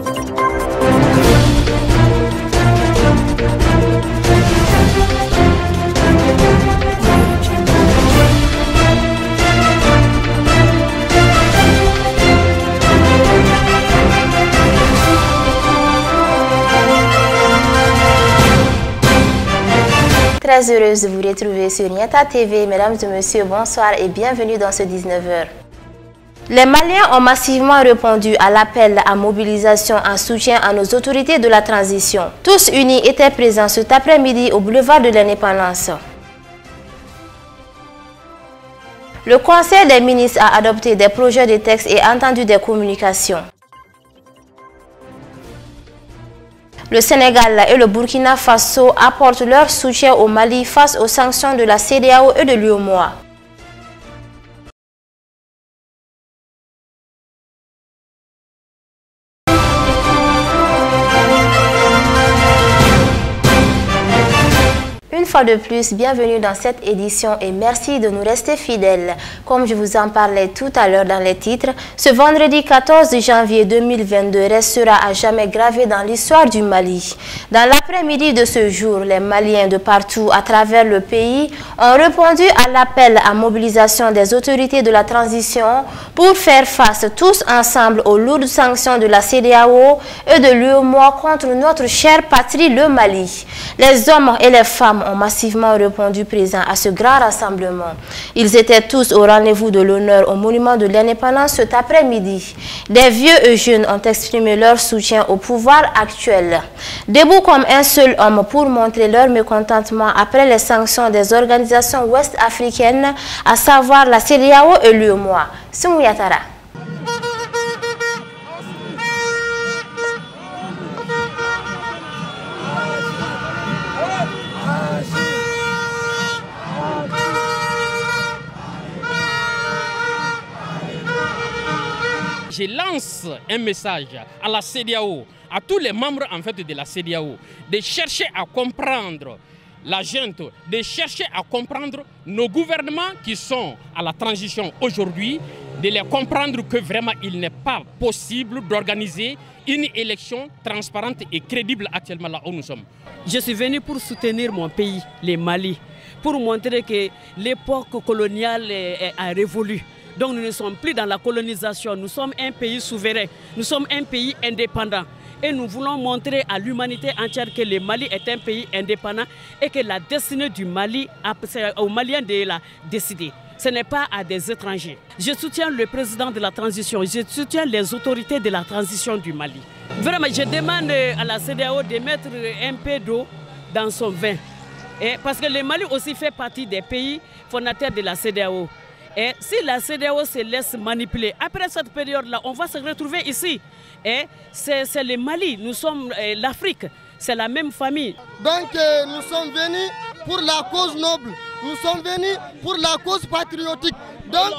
Très heureuse de vous retrouver sur Niata TV. Mesdames et messieurs, bonsoir et bienvenue dans ce 19h. Les Maliens ont massivement répondu à l'appel à mobilisation en soutien à nos autorités de la transition. Tous unis étaient présents cet après-midi au boulevard de l'Indépendance. Le Conseil des ministres a adopté des projets de texte et entendu des communications. Le Sénégal et le Burkina Faso apportent leur soutien au Mali face aux sanctions de la CEDEAO et de l'UEMOA. Une fois de plus, bienvenue dans cette édition et merci de nous rester fidèles. Comme je vous en parlais tout à l'heure dans les titres, ce vendredi 14 janvier 2022 restera à jamais gravé dans l'histoire du Mali. Dans l'après-midi de ce jour, les Maliens de partout à travers le pays ont répondu à l'appel à mobilisation des autorités de la transition pour faire face tous ensemble aux lourdes sanctions de la CEDEAO et de l'UEMOA contre notre chère patrie, le Mali. Les hommes et les femmes ont massivement répondu présents à ce grand rassemblement. Ils étaient tous au rendez-vous de l'honneur au monument de l'indépendance cet après-midi. Des vieux et jeunes ont exprimé leur soutien au pouvoir actuel. Debout comme un seul homme pour montrer leur mécontentement après les sanctions des organisations ouest-africaines, à savoir la CEDEAO et l'UEMOA. Semou Yatara. Je lance un message à la CEDEAO, à tous les membres en fait de la CEDEAO, de chercher à comprendre la gente, de chercher à comprendre nos gouvernements qui sont à la transition aujourd'hui, de les comprendre que vraiment il n'est pas possible d'organiser une élection transparente et crédible actuellement là où nous sommes. Je suis venu pour soutenir mon pays, le Mali, pour montrer que l'époque coloniale a révolu. Donc nous ne sommes plus dans la colonisation, nous sommes un pays souverain, nous sommes un pays indépendant. Et nous voulons montrer à l'humanité entière que le Mali est un pays indépendant et que la destinée du Mali, c'est aux Maliens de la décider. Ce n'est pas à des étrangers. Je soutiens le président de la transition, je soutiens les autorités de la transition du Mali. Vraiment, je demande à la CEDEAO de mettre un peu d'eau dans son vin. Et parce que le Mali aussi fait partie des pays fondateurs de la CEDEAO. Et si la CEDEAO se laisse manipuler, après cette période-là, on va se retrouver ici. Et c'est le Mali, nous sommes l'Afrique, c'est la même famille. Donc nous sommes venus pour la cause noble, nous sommes venus pour la cause patriotique. Donc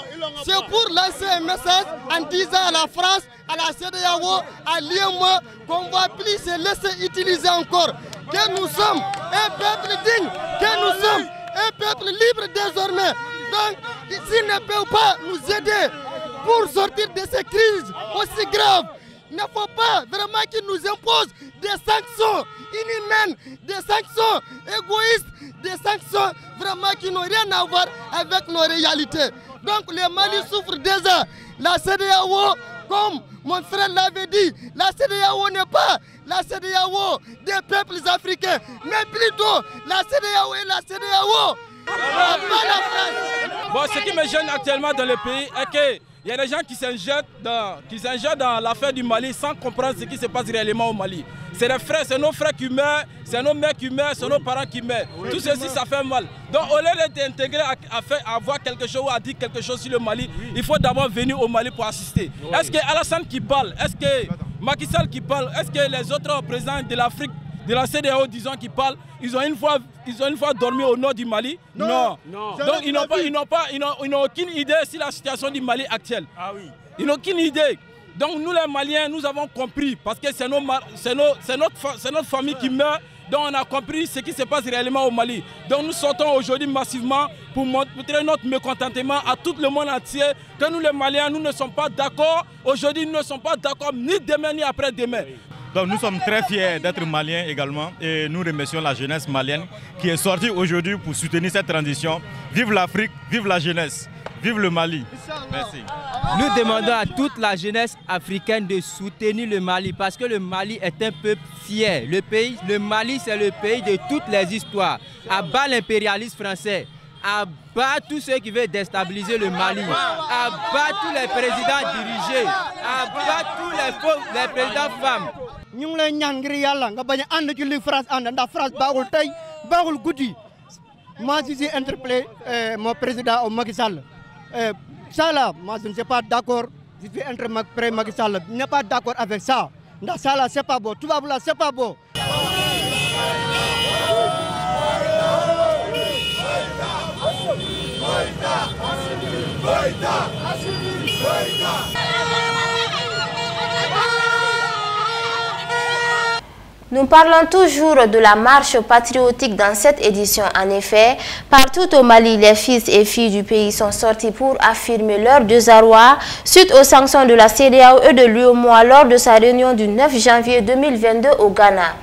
c'est pour lancer un message en disant à la France, à la CEDEAO, à l'UEMOA qu'on ne va plus se laisser utiliser encore. Que nous sommes un peuple digne, que nous sommes un peuple libre désormais. Donc, s'ils ne peuvent pas nous aider pour sortir de ces crises aussi graves, il ne faut pas vraiment qu'ils nous imposent des sanctions inhumaines, des sanctions égoïstes, des sanctions vraiment qui n'ont rien à voir avec nos réalités. Donc, le Mali souffre déjà. La CEDEAO, comme mon frère l'avait dit, la CEDEAO n'est pas la CEDEAO des peuples africains, mais plutôt la CEDEAO est la CEDEAO. Bon, ce qui me gêne actuellement dans le pays est qu'il y a des gens qui s'injettent dans l'affaire du Mali sans comprendre ce qui se passe réellement au Mali. C'est les frères, c'est nos frères qui meurent, c'est nos mères qui meurent, c'est nos parents qui meurent. Tout ceci, ça fait mal. Donc au lieu d'être intégré à voir quelque chose ou à dire quelque chose sur le Mali, il faut d'abord venir au Mali pour assister. Est-ce que Alassane qui parle, est-ce que Macky Sall qui parle, est-ce que les autres présidents de l'Afrique, de la CEDEAO, disons, qui parlent, ils ont une fois dormi au nord du Mali? Non. Donc ils n'ont aucune idée sur la situation du Mali actuelle. Ah oui. Ils n'ont aucune idée. Donc nous les Maliens, nous avons compris, parce que c'est notre famille qui meurt Donc on a compris ce qui se passe réellement au Mali. Donc nous sortons aujourd'hui massivement pour montrer notre mécontentement à tout le monde entier que nous les Maliens, nous ne sommes pas d'accord. Aujourd'hui, nous ne sommes pas d'accord ni demain ni après-demain. Donc nous sommes très fiers d'être maliens également et nous remercions la jeunesse malienne qui est sortie aujourd'hui pour soutenir cette transition. Vive l'Afrique, vive la jeunesse, vive le Mali. Merci. Nous demandons à toute la jeunesse africaine de soutenir le Mali parce que le Mali est un peuple fier. Le Mali, c'est le pays de toutes les histoires. À bas l'impérialisme français, à bas tous ceux qui veulent déstabiliser le Mali, à bas tous les présidents dirigés, à bas tous les présidents femmes. Nous lay ñaan ngir yàlla nga bañ a ànd ci li France ànd ndax France baaxul tey baaxul guddi moi je suis interpellé mon président Macky Sall ça là moi je ne suis pas d'accord je suis interpellé Macky Sall je ne suis pas d'accord avec ça ndax ça là c'est pas beau tubaab là c'est pas beau. Nous parlons toujours de la marche patriotique dans cette édition. En effet, partout au Mali, les fils et filles du pays sont sortis pour affirmer leur désarroi suite aux sanctions de la CEDEAO et de l'UEMOA lors de sa réunion du 9 janvier 2022 au Ghana.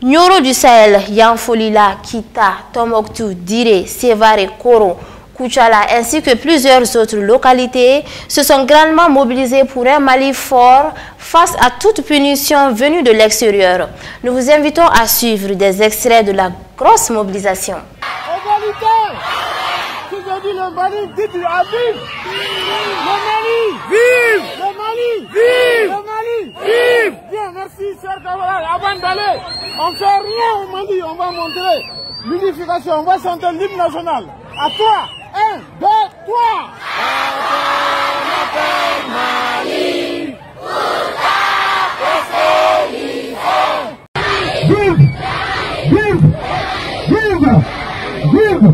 Nyoro du Sahel, Yanfolila, Kita, Tombouctou, Diré, Sévaré, Koro, Kouchala ainsi que plusieurs autres localités se sont grandement mobilisés pour un Mali fort face à toute punition venue de l'extérieur. Nous vous invitons à suivre des extraits de la grosse mobilisation. Le Mali, dites le Mali, vive! Le Mali, vive! Le Mali, vive! Bien, merci, cher camarade. Avant d'aller, on ne fait rien au Mali, on va montrer l'unification, on va chanter l'hymne national. À toi, 1, 2, 3! Mali, vive! Vive! Vive! Vive! Vive!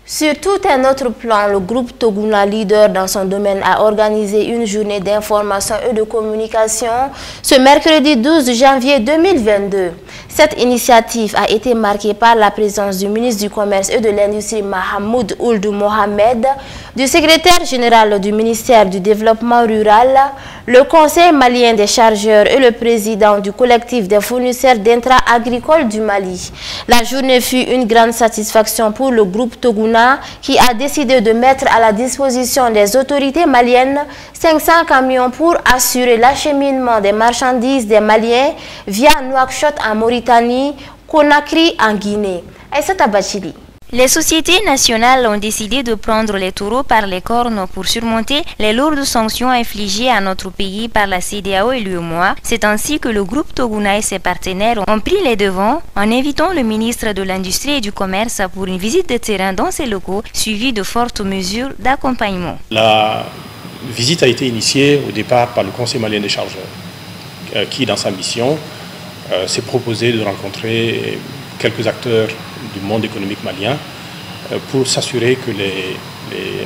Sur tout un autre plan, le groupe Toguna, leader dans son domaine, a organisé une journée d'information et de communication ce mercredi 12 janvier 2022. Cette initiative a été marquée par la présence du ministre du Commerce et de l'Industrie Mahamoud Ould Mohamed, du secrétaire général du ministère du Développement rural, le Conseil malien des chargeurs et le président du collectif des fournisseurs d'intrants agricoles du Mali. La journée fut une grande satisfaction pour le groupe Toguna qui a décidé de mettre à la disposition des autorités maliennes 500 camions pour assurer l'acheminement des marchandises des Maliens via Nouakchott en Mauritanie, Conakry en Guinée. Aïssata Bachili. Les sociétés nationales ont décidé de prendre les taureaux par les cornes pour surmonter les lourdes sanctions infligées à notre pays par la CEDEAO et l'UEMOA. C'est ainsi que le groupe Toguna et ses partenaires ont pris les devants en invitant le ministre de l'Industrie et du Commerce pour une visite de terrain dans ses locaux, suivie de fortes mesures d'accompagnement. La visite a été initiée au départ par le Conseil malien des chargeurs, qui dans sa mission s'est proposé de rencontrer quelques acteurs du monde économique malien pour s'assurer que les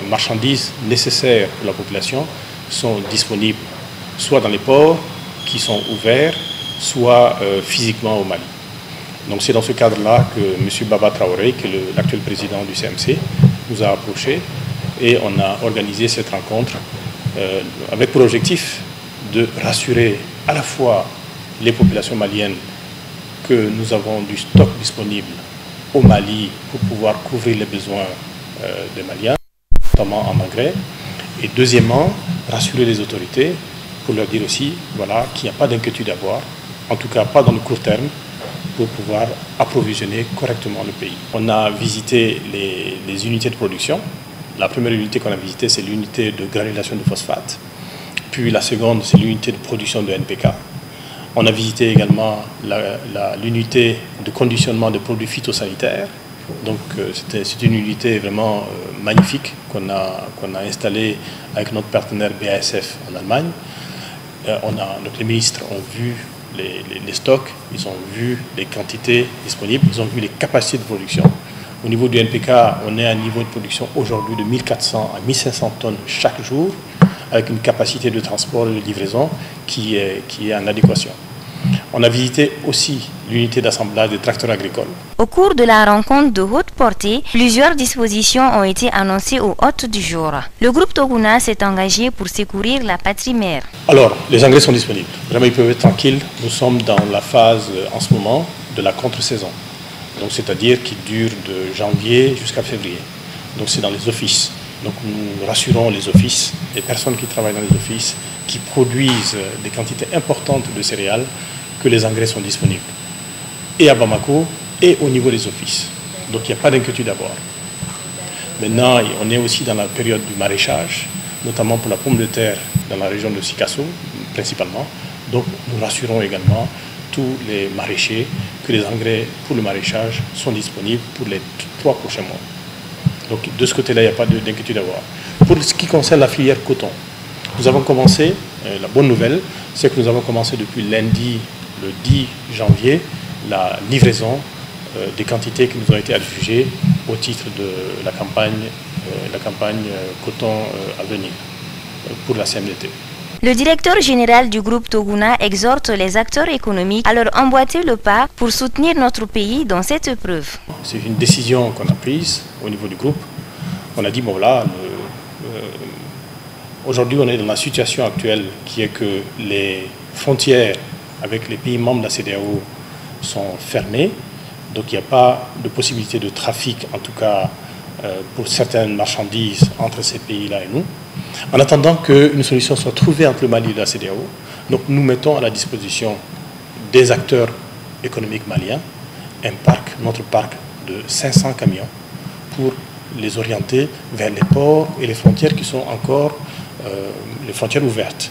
marchandises nécessaires pour la population sont disponibles soit dans les ports qui sont ouverts, soit physiquement au Mali. Donc c'est dans ce cadre-là que M. Baba Traoré, qui est l'actuel président du CMC, nous a approchés et on a organisé cette rencontre avec pour objectif de rassurer à la fois les populations maliennes que nous avons du stock disponible au Mali pour pouvoir couvrir les besoins des Maliens, notamment en engrais. Et deuxièmement, rassurer les autorités pour leur dire aussi voilà, qu'il n'y a pas d'inquiétude à avoir, en tout cas pas dans le court terme, pour pouvoir approvisionner correctement le pays. On a visité les unités de production. La première unité qu'on a visitée, c'est l'unité de granulation de phosphate. Puis la seconde, c'est l'unité de production de NPK. On a visité également l'unité de conditionnement de produits phytosanitaires. Donc c'est une unité vraiment magnifique qu'on a installée avec notre partenaire BASF en Allemagne. Les ministres ont vu les stocks, ils ont vu les quantités disponibles, ils ont vu les capacités de production. Au niveau du NPK, on est à un niveau de production aujourd'hui de 1400 à 1500 tonnes chaque jour, avec une capacité de transport et de livraison qui est en adéquation. On a visité aussi l'unité d'assemblage des tracteurs agricoles. Au cours de la rencontre de haute portée, plusieurs dispositions ont été annoncées au hôte du jour. Le groupe Toguna s'est engagé pour secourir la patrie mère. Alors, les engrais sont disponibles. Vraiment, ils peuvent être tranquilles. Nous sommes dans la phase, en ce moment, de la contre-saison. Donc, c'est-à-dire qui dure de janvier jusqu'à février. Donc, c'est dans les offices. Donc, nous rassurons les offices, les personnes qui travaillent dans les offices, qui produisent des quantités importantes de céréales, que les engrais sont disponibles. Et à Bamako, et au niveau des offices. Donc il n'y a pas d'inquiétude à avoir. Maintenant, on est aussi dans la période du maraîchage, notamment pour la pomme de terre dans la région de Sikasso, principalement. Donc nous rassurons également tous les maraîchers que les engrais pour le maraîchage sont disponibles pour les 3 prochains mois. Donc de ce côté-là, il n'y a pas d'inquiétude à avoir. Pour ce qui concerne la filière coton, nous avons commencé, la bonne nouvelle, c'est que nous avons commencé depuis lundi, le 10 janvier, la livraison des quantités qui nous ont été adjugées au titre de la campagne coton à venir pour la CMDT. Le directeur général du groupe Toguna exhorte les acteurs économiques à leur emboîter le pas pour soutenir notre pays dans cette épreuve. C'est une décision qu'on a prise au niveau du groupe. On a dit, bon voilà, aujourd'hui on est dans la situation actuelle qui est que les frontières avec les pays membres de la CEDEAO sont fermées. Donc il n'y a pas de possibilité de trafic, en tout cas pour certaines marchandises entre ces pays-là et nous. En attendant qu'une solution soit trouvée entre le Mali et la CEDEAO, donc nous mettons à la disposition des acteurs économiques maliens notre parc de 500 camions pour les orienter vers les ports et les frontières qui sont encore les frontières ouvertes.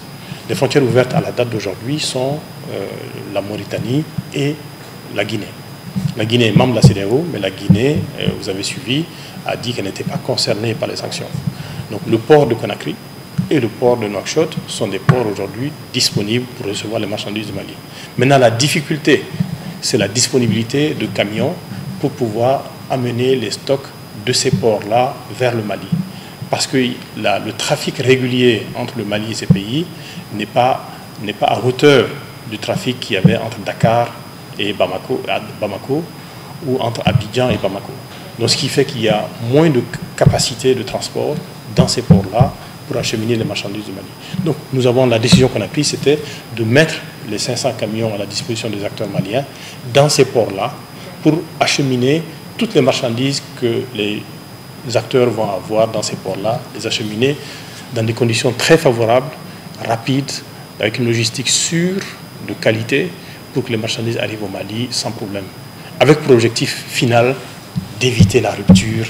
Les frontières ouvertes à la date d'aujourd'hui sont la Mauritanie et la Guinée. La Guinée est membre de la CEDEAO, mais la Guinée, vous avez suivi, a dit qu'elle n'était pas concernée par les sanctions. Donc le port de Conakry et le port de Nouakchott sont des ports aujourd'hui disponibles pour recevoir les marchandises du Mali. Maintenant, la difficulté, c'est la disponibilité de camions pour pouvoir amener les stocks de ces ports-là vers le Mali. Parce que le trafic régulier entre le Mali et ces pays n'est pas à hauteur du trafic qu'il y avait entre Dakar et Bamako ou entre Abidjan et Bamako. Donc ce qui fait qu'il y a moins de capacité de transport dans ces ports-là pour acheminer les marchandises du Mali. Donc nous avons la décision qu'on a prise, c'était de mettre les 500 camions à la disposition des acteurs maliens dans ces ports-là pour acheminer toutes les marchandises que les acteurs vont avoir dans ces ports-là, les acheminer dans des conditions très favorables, rapides, avec une logistique sûre, de qualité, pour que les marchandises arrivent au Mali sans problème. Avec pour objectif final d'éviter la rupture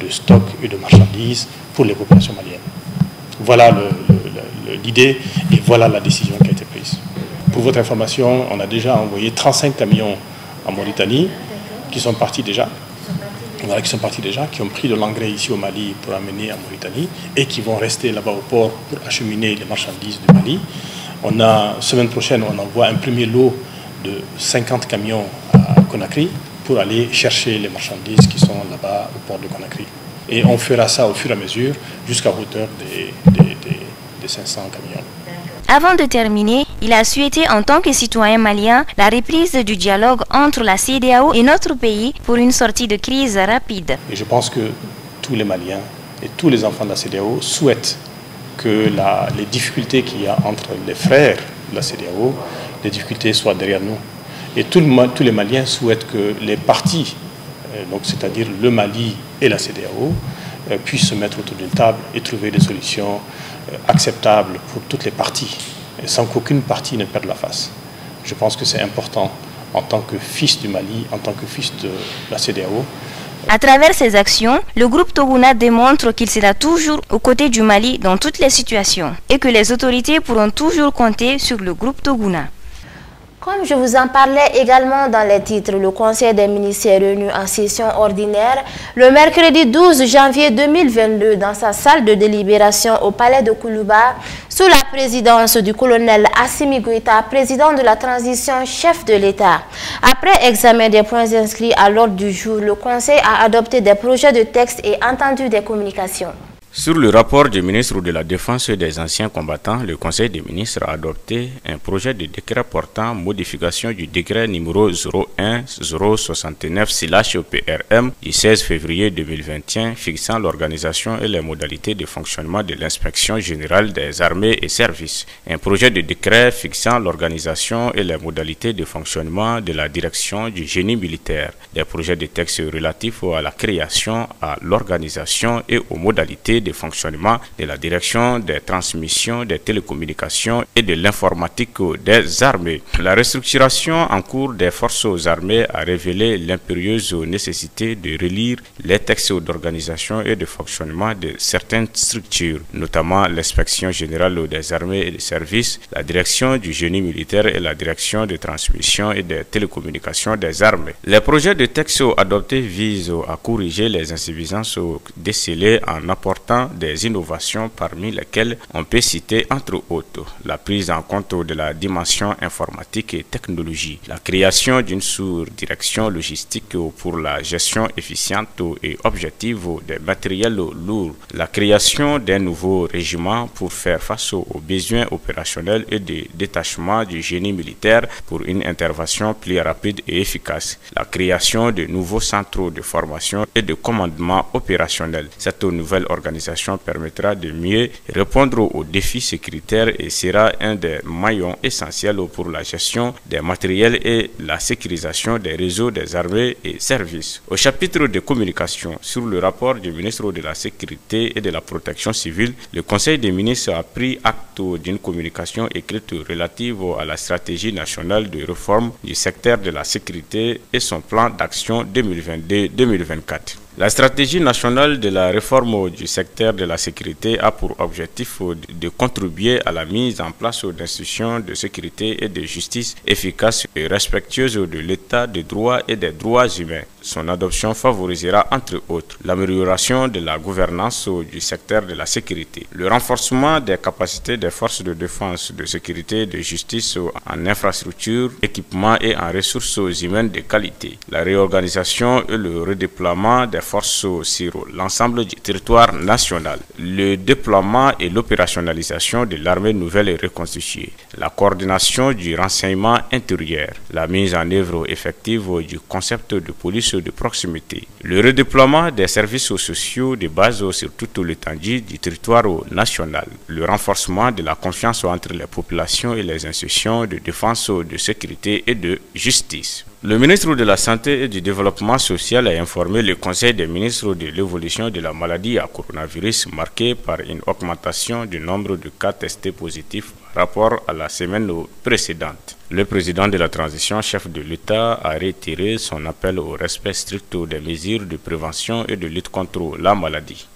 de stock et de marchandises pour les populations maliennes. Voilà l'idée et voilà la décision qui a été prise. Pour votre information, on a déjà envoyé 35 camions en Mauritanie qui sont partis déjà. Voilà, qui ont pris de l'engrais ici au Mali pour amener en Mauritanie et qui vont rester là-bas au port pour acheminer les marchandises du Mali. Semaine prochaine, on envoie un premier lot de 50 camions à Conakry pour aller chercher les marchandises qui sont là-bas au port de Conakry. Et on fera ça au fur et à mesure jusqu'à hauteur des 500 camions. Avant de terminer, il a souhaité en tant que citoyen malien la reprise du dialogue entre la CEDEAO et notre pays pour une sortie de crise rapide. Et je pense que tous les Maliens et tous les enfants de la CEDEAO souhaitent que les difficultés qu'il y a entre les frères de la CEDEAO, les difficultés soient derrière nous. Et tous les Maliens souhaitent que les partis, donc c'est-à-dire le Mali et la CEDEAO, puissent se mettre autour d'une table et trouver des solutions acceptables pour toutes les parties, sans qu'aucune partie ne perde la face. Je pense que c'est important en tant que fils du Mali, en tant que fils de la CEDEAO. À travers ses actions, le groupe Toguna démontre qu'il sera toujours aux côtés du Mali dans toutes les situations et que les autorités pourront toujours compter sur le groupe Toguna. Comme je vous en parlais également dans les titres, le Conseil des ministres est réuni en session ordinaire le mercredi 12 janvier 2022 dans sa salle de délibération au palais de Koulouba sous la présidence du colonel Assimi Goïta, président de la transition, chef de l'État. Après examen des points inscrits à l'ordre du jour, le Conseil a adopté des projets de texte et entendu des communications. Sur le rapport du ministre de la Défense des anciens combattants, le Conseil des ministres a adopté un projet de décret portant modification du décret numéro 01-069/PRM du 16 février 2021 fixant l'organisation et les modalités de fonctionnement de l'inspection générale des armées et services. Un projet de décret fixant l'organisation et les modalités de fonctionnement de la direction du génie militaire. Des projets de texte relatifs à la création, à l'organisation et aux modalités de fonctionnement de la direction des transmissions, des télécommunications et de l'informatique des armées. La restructuration en cours des forces armées a révélé l'impérieuse nécessité de relire les textes d'organisation et de fonctionnement de certaines structures, notamment l'inspection générale des armées et des services, la direction du génie militaire et la direction des transmissions et des télécommunications des armées. Les projets de texte adoptés visent à corriger les insuffisances décelées en apportant des innovations parmi lesquelles on peut citer entre autres la prise en compte de la dimension informatique et technologie, la création d'une sous-direction logistique pour la gestion efficiente et objective des matériels lourds, la création d'un nouveau régiment pour faire face aux besoins opérationnels et de détachement du génie militaire pour une intervention plus rapide et efficace, la création de nouveaux centres de formation et de commandement opérationnel. Cette nouvelle organisation permettra de mieux répondre aux défis sécuritaires et sera un des maillons essentiels pour la gestion des matériels et la sécurisation des réseaux des armées et services. Au chapitre de communication sur le rapport du ministre de la Sécurité et de la Protection civile, le Conseil des ministres a pris acte d'une communication écrite relative à la stratégie nationale de réforme du secteur de la sécurité et son plan d'action 2022-2024. La stratégie nationale de la réforme du secteur de la sécurité a pour objectif de contribuer à la mise en place d'institutions de sécurité et de justice efficaces et respectueuses de l'état de droit et des droits humains. Son adoption favorisera entre autres l'amélioration de la gouvernance du secteur de la sécurité, le renforcement des capacités des forces de défense, de sécurité et de justice en infrastructures, équipements et en ressources humaines de qualité, la réorganisation et le redéploiement des forces sur l'ensemble du territoire national, le déploiement et l'opérationnalisation de l'armée nouvelle et reconstituée, la coordination du renseignement intérieur, la mise en œuvre effective du concept de police de proximité, le redéploiement des services sociaux de base sur toute l'étendue du territoire national, le renforcement de la confiance entre les populations et les institutions de défense, de sécurité et de justice. Le ministre de la Santé et du Développement social a informé le Conseil des ministres de l'évolution de la maladie à coronavirus marquée par une augmentation du nombre de cas testés positifs par rapport à la semaine précédente. Le président de la transition, chef de l'État, a réitéré son appel au respect strict des mesures de prévention et de lutte contre la maladie.